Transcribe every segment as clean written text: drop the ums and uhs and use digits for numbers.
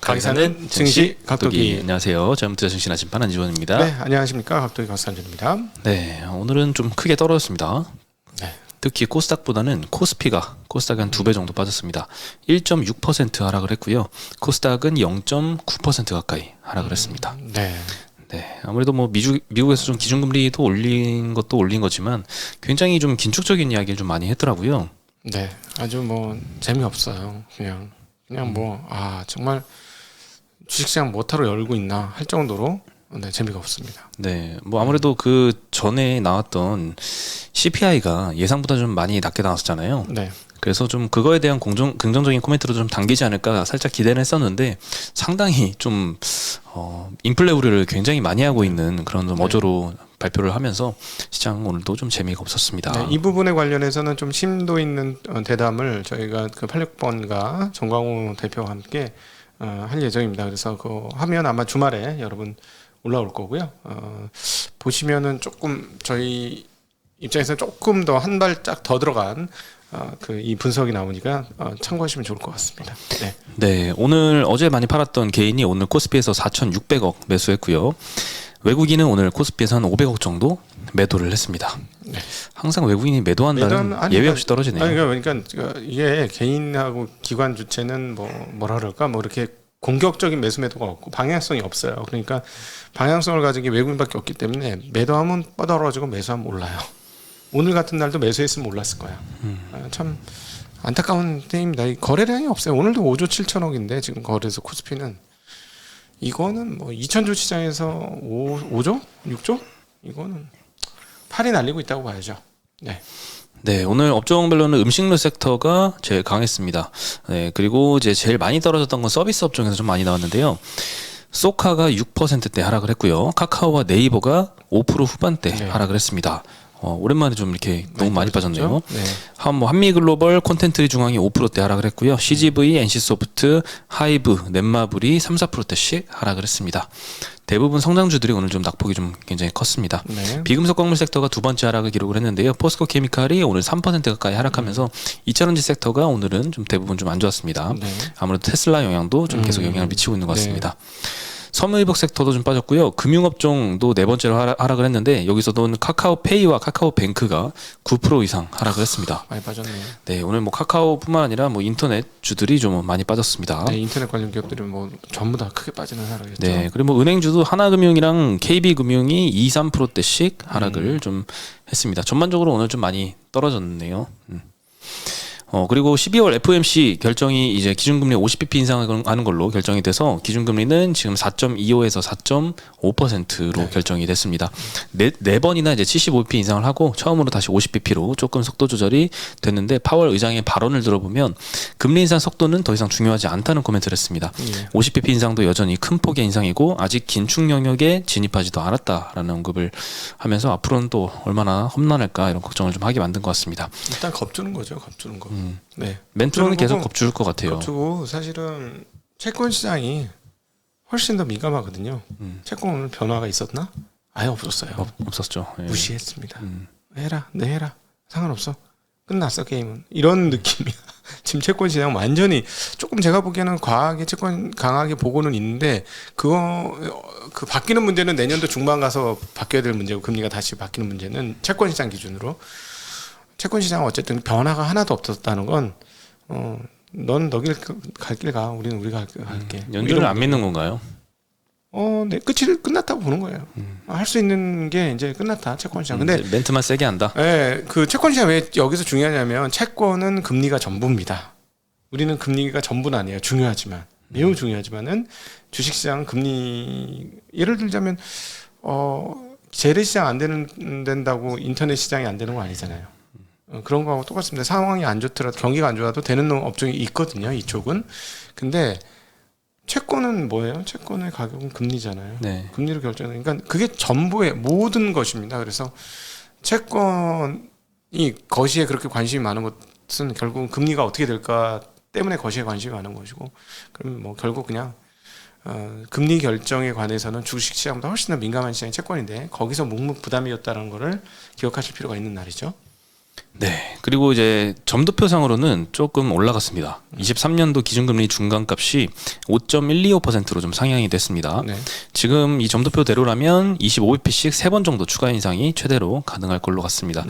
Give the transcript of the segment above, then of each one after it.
가기사는 증시 각도기. 안녕하세요. 자유투자 증시나 심판 안지원입니다. 네, 안녕하십니까. 각도기 박산준입니다. 네, 오늘은 좀 크게 떨어졌습니다. 네. 특히 코스닥보다는 코스피가 한 2배 정도 빠졌습니다. 1.6% 하락을 했고요. 코스닥은 0.9% 가까이 하락을 했습니다. 네. 네, 아무래도 뭐 미국에서 좀 기준금리도 올린 거지만 굉장히 좀 긴축적인 이야기를 좀 많이 했더라고요. 네, 아주 뭐 재미없어요. 그냥 뭐 정말 주식시장 뭐하러 열고 있나 할 정도로 네, 재미가 없습니다. 네, 뭐 아무래도 그 전에 나왔던 CPI가 예상보다 좀 많이 낮게 나왔었잖아요. 네. 그래서 좀 그거에 대한 긍정적인 코멘트로 좀 당기지 않을까 살짝 기대는 했었는데 상당히 좀 인플레 우려를 굉장히 많이 하고 있는 그런 좀 어조로 발표를 하면서 시장 오늘도 좀 재미가 없었습니다. 네, 이 부분에 관련해서는 좀 심도 있는 대담을 저희가 그 86번가 정광호 대표와 함께 할 예정입니다. 그래서 그 하면 아마 주말에 여러분 올라올 거고요. 보시면은 조금 저희 입장에서 조금 더 한 발짝 더 들어간 그 이 분석이 나오니까 참고하시면 좋을 것 같습니다. 네. 네, 오늘 어제 많이 팔았던 개인이 오늘 코스피에서 4,600억 매수했고요. 외국인은 오늘 코스피에서 한 500억 정도 매도를 했습니다. 네. 항상 외국인이 매도한다는 예외 없이 떨어지네요. 그러니까 이게 개인하고 기관 주체는 뭐라 그럴까 뭐 이렇게 공격적인 매도가 없고 방향성이 없어요. 그러니까 방향성을 가진 게 외국인밖에 없기 때문에 매도하면 뻗어가지고 매수하면 올라요. 오늘 같은 날도 매수했으면 올랐을 거야. 참 안타까운 때입니다. 거래량이 없어요. 오늘도 5조 7천억인데 지금 거래소 코스피는 이거는 뭐 2천조 시장에서 5조? 6조? 이거는 팔이 날리고 있다고 봐야죠. 네. 네, 오늘 업종별로는 음식료 섹터가 제일 강했습니다. 네, 그리고 이제 제일 많이 떨어졌던 건 서비스 업종에서 좀 많이 나왔는데요. 소카가 6%대 하락을 했고요. 카카오와 네이버가 5% 후반대 하락을 했습니다. 오랜만에 좀 이렇게 너무 많이 빠졌네요. 네. 한미글로벌 콘텐츠리 중앙이 5%대 하락을 했고요. CGV, NC소프트, 하이브, 넷마블이 3, 4%대씩 하락을 했습니다. 대부분 성장주들이 오늘 좀 낙폭이 좀 굉장히 컸습니다. 네. 비금속 광물 섹터가 두 번째 하락을 기록을 했는데요. 포스코 케미칼이 오늘 3% 가까이 하락하면서 2차전지 섹터가 오늘은 좀 대부분 좀 안 좋았습니다. 네. 아무래도 테슬라 영향도 좀 계속 영향을 미치고 있는 것 같습니다. 섬유유복 섹터도 좀 빠졌고요. 금융업종도 네 번째로 하락을 했는데 여기서도 카카오페이와 카카오뱅크가 9% 이상 하락을 했습니다. 많이 빠졌네요. 네, 오늘 뭐 카카오뿐만 아니라 뭐 인터넷 주들이 좀 많이 빠졌습니다. 네, 인터넷 관련 기업들이 뭐 전부 다 크게 빠지는 하락이었죠. 네, 그리고 뭐 은행주도 하나금융이랑 KB금융이 2, 3%대씩 하락을 좀 했습니다. 전반적으로 오늘 좀 많이 떨어졌네요. 그리고 12월 FOMC 결정이 이제 기준금리 50bp 인상하는 걸로 결정이 돼서 기준금리는 지금 4.25에서 4.5%로 결정이 됐습니다. 네 번이나 이제 75bp 인상을 하고 처음으로 다시 50bp로 조금 속도 조절이 됐는데 파월 의장의 발언을 들어보면 금리 인상 속도는 더 이상 중요하지 않다는 코멘트를 했습니다. 50bp 인상도 여전히 큰 폭의 인상이고 아직 긴축 영역에 진입하지도 않았다라는 언급을 하면서 앞으로는 또 얼마나 험난할까 이런 걱정을 좀 하게 만든 것 같습니다. 일단 겁주는 거죠. 겁주는 거. 네. 멘트로는 계속 겁줄 것 같아요. 겁주고 사실은 채권 시장이 훨씬 더 민감하거든요. 채권 오늘 변화가 있었나? 아예 없었어요. 없었죠. 예. 무시했습니다. 해라, 네 해라. 상관없어. 끝났어 게임은. 이런 느낌이야. 지금 채권 시장 완전히 조금 제가 보기에는 과하게 채권 강하게 보고는 있는데 그 바뀌는 문제는 내년도 중반 가서 바뀌어야 될 문제고 금리가 다시 바뀌는 문제는 채권 시장 기준으로. 채권 시장 어쨌든 변화가 하나도 없었다는 건 넌 너길 갈 길 가. 우리는 우리가 갈게. 연준을 안 믿는 건가요? 네, 끝났다고 보는 거예요. 할 수 있는 게 이제 끝났다. 채권 시장. 근데 멘트만 세게 한다. 네, 그 채권 시장 왜 여기서 중요하냐면 채권은 금리가 전부입니다. 우리는 금리가 전부는 아니에요. 중요하지만 매우 중요하지만은 주식 시장 금리 예를 들자면 재래 시장 안 된다고 인터넷 시장이 안 되는 거 아니잖아요. 그런 거하고 똑같습니다. 상황이 안 좋더라도 경기가 안 좋아도 되는 업종이 있거든요. 이쪽은. 근데 채권은 뭐예요? 채권의 가격은 금리잖아요. 네. 금리로 결정해요. 그러니까 그게 전부의 모든 것입니다. 그래서 채권이 거시에 그렇게 관심이 많은 것은 결국은 금리가 어떻게 될까 때문에 거시에 관심이 많은 것이고, 그럼 뭐 결국 그냥 금리 결정에 관해서는 주식 시장보다 훨씬 더 민감한 시장이 채권인데 거기서 묵묵부담이었다는 거를 기억하실 필요가 있는 날이죠. 네. 그리고 이제 점도표상으로는 조금 올라갔습니다. 23년도 기준금리 중간값이 5.125%로 좀 상향이 됐습니다. 네. 지금 이 점도표대로라면 25bp씩 3번 정도 추가 인상이 최대로 가능할 걸로 같습니다.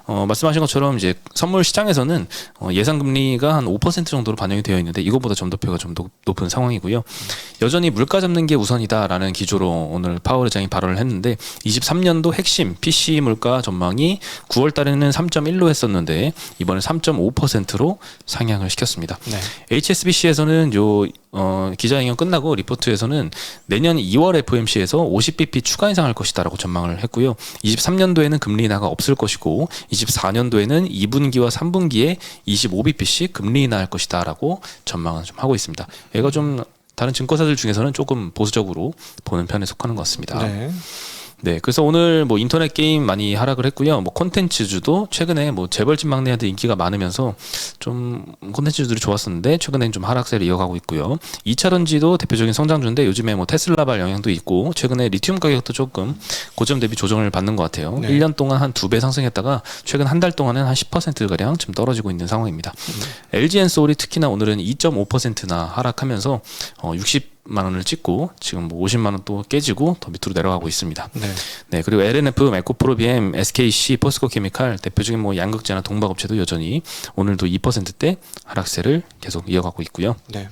말씀하신 것처럼 이제 선물 시장에서는 예상 금리가 한 5% 정도로 반영이 되어 있는데 이것보다 점도표가 좀 높은 상황이고요. 여전히 물가 잡는 게 우선이다라는 기조로 오늘 파월 의장이 발언을 했는데 23년도 핵심 PC 물가 전망이 9월 달에는 3.1로 했었는데 이번에 3.5%로 상향을 시켰습니다. 네. HSBC에서는 기자회견 끝나고 리포트에서는 내년 2월 FOMC에서 50bp 추가 인상할 것이다라고 전망을 했고요. 23년도에는 금리 인하가 없을 것이고 24년도에는 2분기와 3분기에 25bp씩 금리 인하할 것이다라고 전망을 좀 하고 있습니다. 얘가 좀 다른 증권사들 중에서는 조금 보수적으로 보는 편에 속하는 것 같습니다. 네. 네, 그래서 오늘 뭐 인터넷 게임 많이 하락을 했고요. 뭐 콘텐츠주도 최근에 뭐 재벌집 막내한테 인기가 많으면서 좀 콘텐츠주들이 좋았었는데 최근엔 좀 하락세를 이어가고 있고요. 2차 전지도 대표적인 성장주인데 요즘에 뭐 테슬라발 영향도 있고 최근에 리튬 가격도 조금 고점 대비 조정을 받는 것 같아요. 네. 1년 동안 한 2배 상승했다가 최근 한 달 동안은 한 10%가량 지금 떨어지고 있는 상황입니다. LG엔솔이 특히나 오늘은 2.5%나 하락하면서 60만 원을 찍고 지금 뭐 50만 원 또 깨지고 더 밑으로 내려가고 있습니다. 네. 네, 그리고 LNF, 에코프로비엠, SKC, 포스코케미칼 대표적인 뭐 양극재나 동박업체도 여전히 오늘도 2%대 하락세를 계속 이어가고 있고요. 네.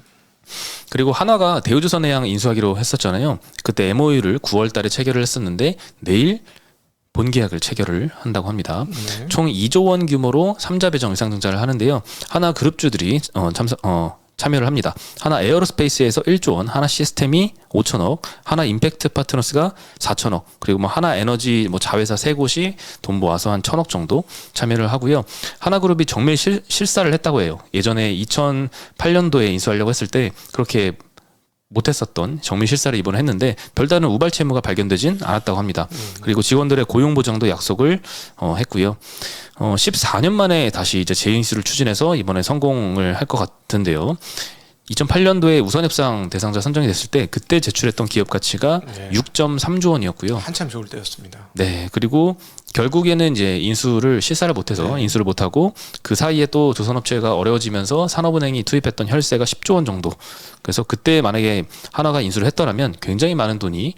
그리고 한화가 대우조선해양 인수하기로 했었잖아요. 그때 MOU를 9월 달에 체결을 했었는데 내일 본계약을 체결을 한다고 합니다. 네. 총 2조 원 규모로 3자 배정 의상증자를 하는데요. 하나 그룹주들이 참여를 합니다. 하나 에어로스페이스에서 1조 원, 하나 시스템이 5천억, 하나 임팩트 파트너스가 4천억, 그리고 뭐 하나 에너지 뭐 자회사 세 곳이 돈 모아서 한 1,000억 정도 참여를 하고요. 하나그룹이 정밀 실사를 했다고 해요. 예전에 2008년도에 인수하려고 했을 때 그렇게 못했었던 정밀 실사를 이번에 했는데 별다른 우발 채무가 발견되진 않았다고 합니다. 그리고 직원들의 고용 보장도 약속을 했고요. 14년 만에 다시 이제 재인수를 추진해서 이번에 성공을 할 것 같은데요. 2008년도에 우선협상 대상자 선정이 됐을 때 그때 제출했던 기업 가치가 네. 6.3조 6.3조 원이었고요. 한참 좋을 때였습니다. 네, 그리고 결국에는 이제 실사를 못해서 네. 인수를 못하고 그 사이에 또 조선업체가 어려워지면서 산업은행이 투입했던 혈세가 10조 원 정도. 그래서 그때 만약에 하나가 인수를 했더라면 굉장히 많은 돈이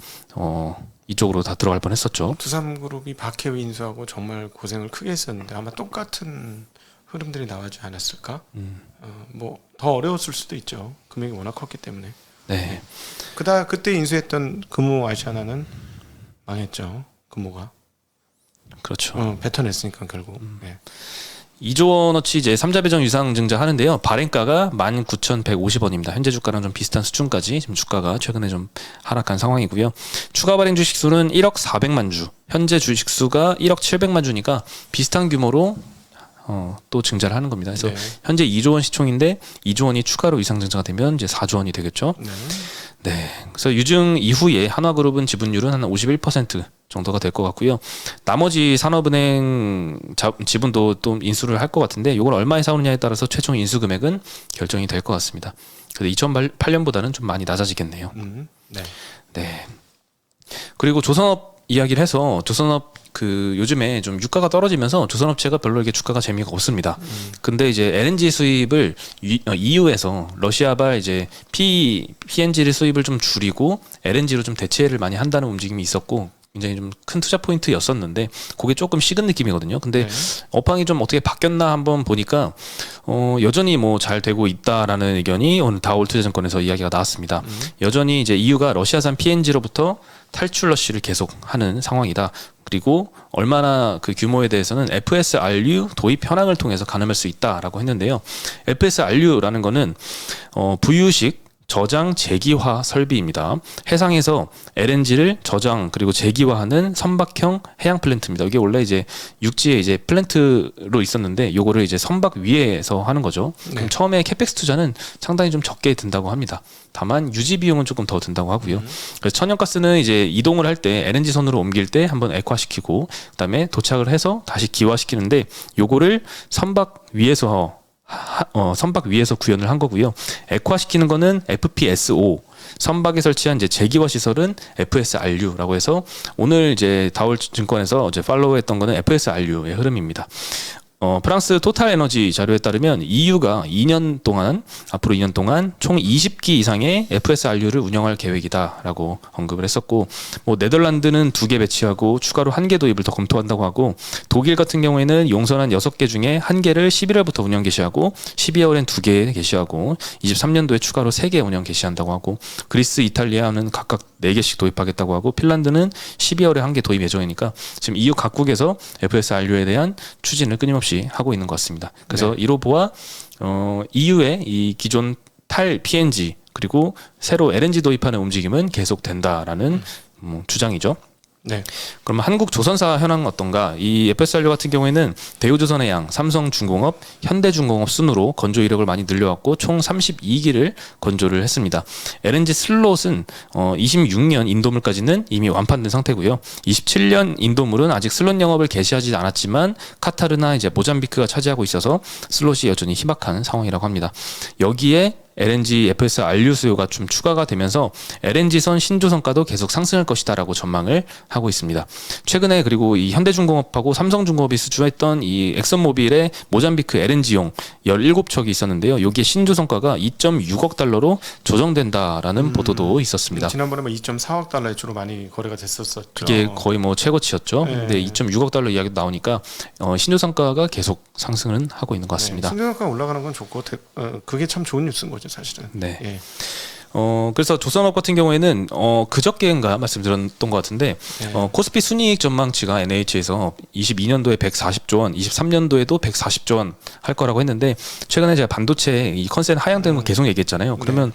이쪽으로 다 들어갈 뻔했었죠. 두삼그룹이 박해우 인수하고 정말 고생을 크게 했었는데 아마 똑같은 흐름들이 나오지 않았을까? 뭐 더 어려웠을 수도 있죠. 금액이 워낙 컸기 때문에. 네. 그때 인수했던 금호 아시아나는 망했죠. 금호가. 그렇죠. 뱉어냈으니까 결국. 네. 2조 원어치 이제 3자 배정 유상증자 하는데요. 발행가가 19,150원입니다. 현재 주가랑 좀 비슷한 수준까지 지금 주가가 최근에 좀 하락한 상황이고요. 추가 발행 주식 수는 1억 400만 주. 현재 주식 수가 1억 700만 주니까 비슷한 규모로 또 증자를 하는 겁니다. 그래서 네. 현재 2조 원 시총인데 2조 원이 추가로 유상증자가 되면 이제 4조 원이 되겠죠. 네. 네. 그래서 유증 이후에 한화그룹은 지분율은 한 51% 정도가 될 것 같고요. 나머지 산업은행 지분도 또 인수를 할 것 같은데 이걸 얼마에 사오느냐에 따라서 최종 인수 금액은 결정이 될 것 같습니다. 그래서 2008년보다는 좀 많이 낮아지겠네요. 네. 네. 그리고 조선업 이야기를 해서 조선업 요즘에 좀 유가가 떨어지면서 조선업체가 별로 이렇게 주가가 재미가 없습니다. 근데 이제 LNG 수입을 EU에서 러시아발 이제 PNG를 수입을 좀 줄이고 LNG로 좀 대체를 많이 한다는 움직임이 있었고 굉장히 좀 큰 투자 포인트였었는데 그게 조금 식은 느낌이거든요. 근데 업황이 좀 어떻게 바뀌었나 한번 보니까 여전히 뭐 잘 되고 있다라는 의견이 오늘 다올투자증권에서 이야기가 나왔습니다. 여전히 이제 EU가 러시아산 PNG로부터 탈출 러시를 계속하는 상황이다. 그리고 얼마나 그 규모에 대해서는 FSRU 도입 현황을 통해서 가늠할 수 있다라고 했는데요. FSRU라는 거는 부유식 저장 재기화 설비입니다. 해상에서 LNG를 저장 그리고 재기화하는 선박형 해양 플랜트입니다. 이게 원래 이제 육지에 이제 플랜트로 있었는데 요거를 이제 선박 위에서 하는 거죠. 그럼 처음에 캐펙스 투자는 상당히 좀 적게 든다고 합니다. 다만 유지 비용은 조금 더 든다고 하고요. 그래서 천연가스는 이제 이동을 할 때 LNG 선으로 옮길 때 한번 액화시키고 그다음에 도착을 해서 다시 기화시키는데 요거를 선박 위에서 구현을 한 거고요. 액화시키는 거는 FPSO. 선박에 설치한 이제 재기화 시설은 FSRU라고 해서 오늘 이제 다올증권에서 어제 팔로우했던 거는 FSRU의 흐름입니다. 프랑스 토탈 에너지 자료에 따르면 EU가 2년 동안 앞으로 2년 동안 총 20기 이상의 FSRU를 운영할 계획이다라고 언급을 했었고 뭐 네덜란드는 2개 배치하고 추가로 1개 도입을 더 검토한다고 하고 독일 같은 경우에는 용선한 6개 중에 1개를 11월부터 운영 개시하고 12월엔 2개 개시하고 23년도에 추가로 3개 운영 개시한다고 하고 그리스, 이탈리아는 각각 4개씩 도입하겠다고 하고 핀란드는 12월에 1개 도입 예정이니까 지금 EU 각국에서 FSRU에 대한 추진을 끊임없이 하고 있는 것 같습니다. 그래서 이로 보아 EU의 이 기존 탈 PNG 그리고 새로 LNG 도입하는 움직임은 계속된다라는 주장이죠. 네. 그럼 한국 조선사 현황은 어떤가? 이 FSRU 같은 경우에는 대우조선해 양, 삼성중공업, 현대중공업 순으로 건조 이력을 많이 늘려왔고 총 32기를 건조를 했습니다. LNG 슬롯은 26년 인도물까지는 이미 완판된 상태고요. 27년 인도물은 아직 슬롯 영업을 개시하지 않았지만 카타르나 이제 모잠비크가 차지하고 있어서 슬롯이 여전히 희박한 상황이라고 합니다. 여기에 LNG FSRU 수요가 좀 추가가 되면서 LNG선 신조선가도 계속 상승할 것이다라고 전망을 하고 있습니다. 최근에 그리고 이 현대중공업하고 삼성중공업이 수주했던 이 엑선모빌의 모잠비크 LNG용 17척이 있었는데요. 여기에 신조선가가 2.6억 달러로 조정된다라는 보도도 있었습니다. 지난번에 뭐 2.4억 달러에 주로 많이 거래가 됐었었죠. 그게 거의 뭐 최고치였죠. 네. 근데 2.6억 달러 이야기도 나오니까 신조선가가 계속 상승은 하고 있는 것 같습니다. 신조선가 올라가는 건 좋고 그게 참 좋은 뉴스인 거죠, 사실은. 네. 예. 그래서 조선업 같은 경우에는 그저께인가 말씀드렸던 것 같은데 코스피 순이익 전망치가 NH에서 22년도에 140조 원, 23년도에도 140조 원 할 거라고 했는데 최근에 제가 반도체 이 컨센 하향되는 거 계속 얘기했잖아요. 그러면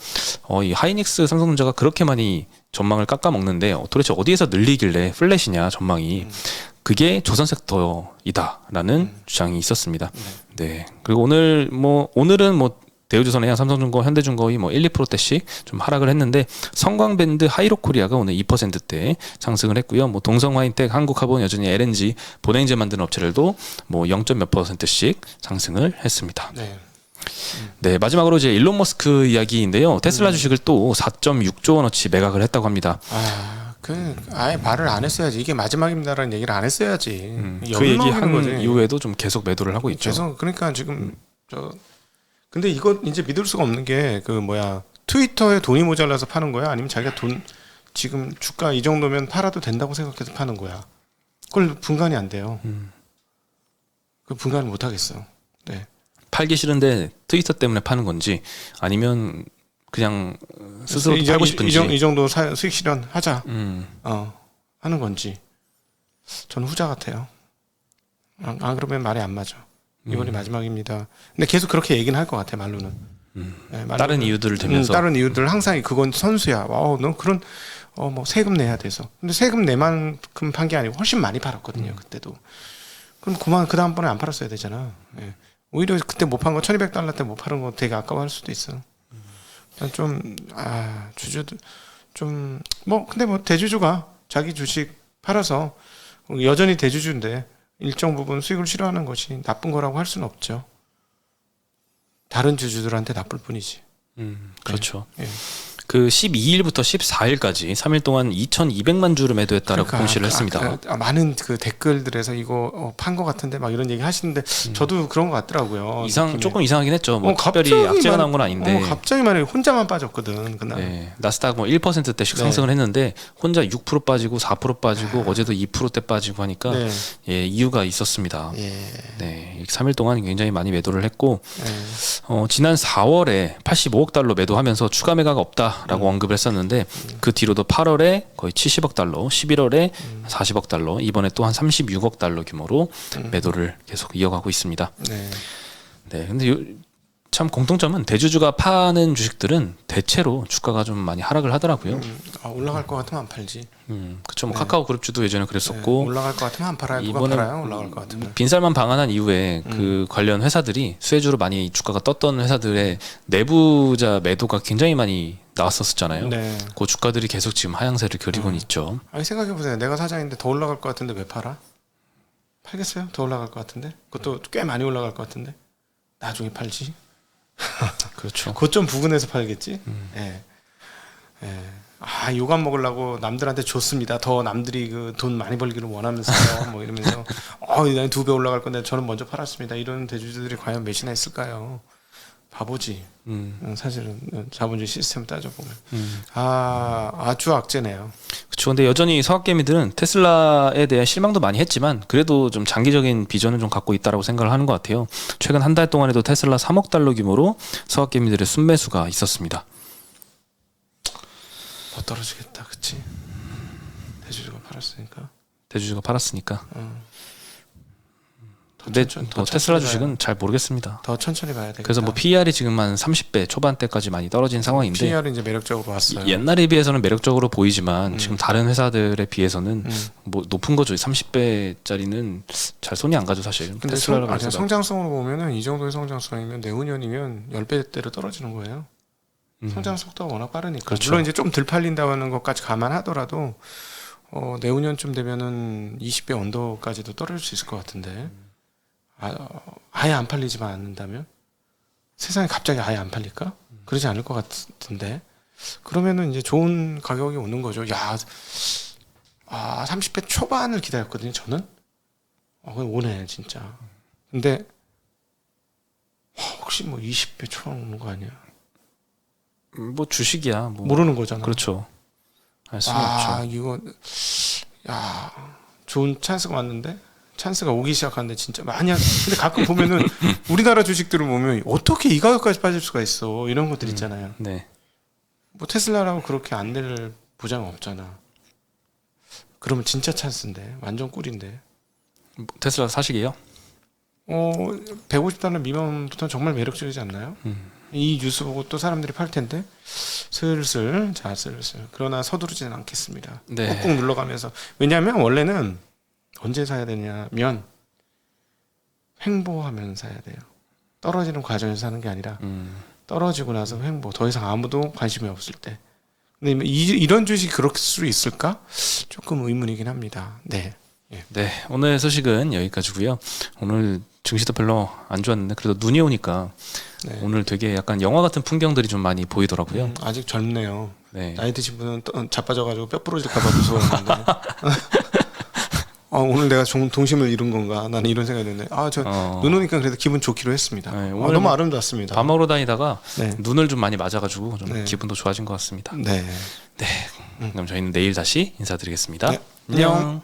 이 하이닉스, 삼성전자가 그렇게 많이 전망을 깎아먹는데 도대체 어디에서 늘리길래 플랫이냐 전망이 그게 조선 섹터이다라는 주장이 있었습니다. 네. 그리고 오늘은 대우조선해양, 삼성중공업, 현대중공업이 1, 2%대씩 좀 하락을 했는데 성광밴드, 하이로코리아가 오늘 2%대 상승을 했고요. 동성화인텍, 한국화본 여전히 LNG 본행제 만드는 업체들도 0.몇 %씩 상승을 했습니다. 네. 네, 마지막으로 이제 일론 머스크 이야기인데요. 테슬라 주식을 또 4.6조 원어치 매각을 했다고 합니다. 아예 말을 안 했어야지. 이게 마지막입니다라는 얘기를 안 했어야지. 그 얘기한 이후에도 좀 계속 매도를 하고 있죠. 계속 그러니까 지금 근데 이거 이제 믿을 수가 없는 게 트위터에 돈이 모자라서 파는 거야? 아니면 자기가 지금 주가 이 정도면 팔아도 된다고 생각해서 파는 거야? 그걸 분간이 안 돼요. 그 분간을 못 하겠어. 네. 팔기 싫은데 트위터 때문에 파는 건지 아니면 그냥 스스로 팔고 싶은지 이 정도 수익 실현하자 하는 건지 저는 후자 같아요. 그러면 말이 안 맞아. 이번이 마지막입니다. 근데 계속 그렇게 얘기는 할 것 같아 말로는. 네, 다른 이유들을 대면서. 다른 이유들 항상 그건 선수야. 너 그런 세금 내야 돼서. 근데 세금 내만큼 판 게 아니고 훨씬 많이 팔았거든요. 그때도. 그럼 그만 그 다음번에 안 팔았어야 되잖아. 네. 오히려 그때 못 판 거 1,200달러 때 못 파는 거 되게 아까워할 수도 있어. 주주들 근데 대주주가 자기 주식 팔아서 여전히 대주주인데 일정 부분 수익을 실현하는 것이 나쁜 거라고 할 수는 없죠. 다른 주주들한테 나쁠 뿐이지. 그렇죠. 네. 그 12일부터 14일까지 3일 동안 2,200만 주를 매도했다라고 공시를 했습니다. 많은 그 댓글들에서 이거 판 거 같은데 막 이런 얘기 하시는데 저도 그런 것 같더라고요. 조금 이상하긴 했죠. 특별히 악재가 나온 건 아닌데. 갑자기 만약에 혼자만 빠졌거든 그날. 네, 나스닥 1%대씩 상승을 했는데 혼자 6% 빠지고 4% 빠지고 어제도 2%대 빠지고 하니까 이유가 있었습니다. 네, 3일 동안 굉장히 많이 매도를 했고 지난 4월에 85억 달러 매도하면서 추가 매가가 없다라고 언급을 했었는데 그 뒤로도 8월에 거의 70억 달러, 11월에 40억 달러, 이번에 또 한 36억 달러 규모로 매도를 계속 이어가고 있습니다. 네, 근데 참 공통점은 대주주가 파는 주식들은 대체로 주가가 좀 많이 하락을 하더라고요. 올라갈 것 같으면 안 팔지. 그렇죠. 카카오 그룹주도 예전에 그랬었고 올라갈 것 같으면 안 팔아요. 누가 이번에 팔아요? 올라갈 것 같으면. 빈살만 방한한 이후에 그 관련 회사들이 수혜주로 많이 주가가 떴던 회사들의 내부자 매도가 굉장히 많이 나왔었잖아요. 네. 그 주가들이 계속 지금 하향세를 그리고는 있죠. 생각해 보세요. 내가 사장인데 더 올라갈 것 같은데 왜 팔아? 팔겠어요? 더 올라갈 것 같은데? 그것도 꽤 많이 올라갈 것 같은데? 나중에 팔지. 그렇죠. 그것 좀 부근해서 팔겠지. 네. 예. 아, 요감 먹으려고 남들한테 줬습니다. 더 남들이 그 돈 많이 벌기를 원하면서요. 뭐 이러면서 난 2배 올라갈 건데 저는 먼저 팔았습니다. 이런 대주주들이 과연 몇이나 있을까요? 바보지. 사실은 자본주의 시스템을 따져보면 아주 악재네요. 그렇죠. 근데 여전히 서학개미들은 테슬라에 대한 실망도 많이 했지만 그래도 좀 장기적인 비전을 좀 갖고 있다라고 생각을 하는 것 같아요. 최근 한 달 동안에도 테슬라 3억 달러 규모로 서학개미들의 순매수가 있었습니다. 더 떨어지겠다, 그치? 대주주가 팔았으니까. 대주주가 팔았으니까. 더 근데 천천히, 뭐 더 테슬라 천천히 주식은 잘 모르겠습니다. 더 천천히 봐야 되겠다. 그래서 뭐 PER이 지금 한 30배 초반대까지 많이 떨어진 상황인데 PER이 이제 매력적으로 왔어요. 옛날에 비해서는 매력적으로 보이지만 지금 다른 회사들에 비해서는 뭐 높은 거죠. 30배짜리는 잘 손이 안 가죠 사실. 근데 테슬라라고 해서 성장성으로 보면은 이 정도의 성장성이면 내후년이면 10배대로 떨어지는 거예요. 성장 속도가 워낙 빠르니까. 그렇죠. 물론 이제 좀 덜 팔린다는 것까지 감안하더라도 내후년쯤 되면은 20배 언더까지도 떨어질 수 있을 것 같은데 아예 안 팔리지만 않는다면 세상에 갑자기 아예 안 팔릴까? 그러지 않을 것 같은데 그러면은 이제 좋은 가격이 오는 거죠. 30배 초반을 기다렸거든요. 저는 그럼 오네 진짜. 근데 혹시 뭐 20배 초반 오는 거 아니야? 뭐 주식이야. 뭐. 모르는 거잖아. 그렇죠. 알 수는 없죠. 이거 좋은 찬스가 왔는데 찬스가 오기 시작하는데 진짜 만약 근데 가끔 보면은 우리나라 주식들을 보면 어떻게 이 가격까지 빠질 수가 있어 이런 것들 있잖아요. 네. 뭐 테슬라라고 그렇게 안 낼 보장 없잖아. 그러면 진짜 찬스인데 완전 꿀인데. 뭐 테슬라 사시게요? 150달러 미만부터는 정말 매력적이지 않나요? 이 뉴스 보고 또 사람들이 팔 텐데 슬슬. 그러나 서두르지는 않겠습니다. 네. 꾹꾹 눌러가면서. 왜냐하면 원래는 언제 사야 되냐면 횡보하면 사야 돼요. 떨어지는 과정에서 사는 게 아니라 떨어지고 나서 횡보. 더 이상 아무도 관심이 없을 때. 근데 이런 주식이 그럴 수 있을까? 조금 의문이긴 합니다. 네. 예. 네, 오늘 소식은 여기까지고요. 오늘 증시도 별로 안 좋았는데 그래도 눈이 오니까 네. 오늘 되게 약간 영화 같은 풍경들이 좀 많이 보이더라고요. 아직 젊네요. 네. 나이 드신 분은 자빠져가지고 뼈 부러질까봐 무서웠는데 오늘 내가 동심을 잃은 건가? 나는 이런 생각이 드는데 눈 오니까 그래도 기분 좋기로 했습니다. 네, 오늘 너무 아름답습니다. 밥 먹으러 다니다가 네. 눈을 좀 많이 맞아가지고 좀 네. 기분도 좋아진 것 같습니다. 네. 그럼 저희는 내일 다시 인사드리겠습니다. 네. 안녕. 안녕.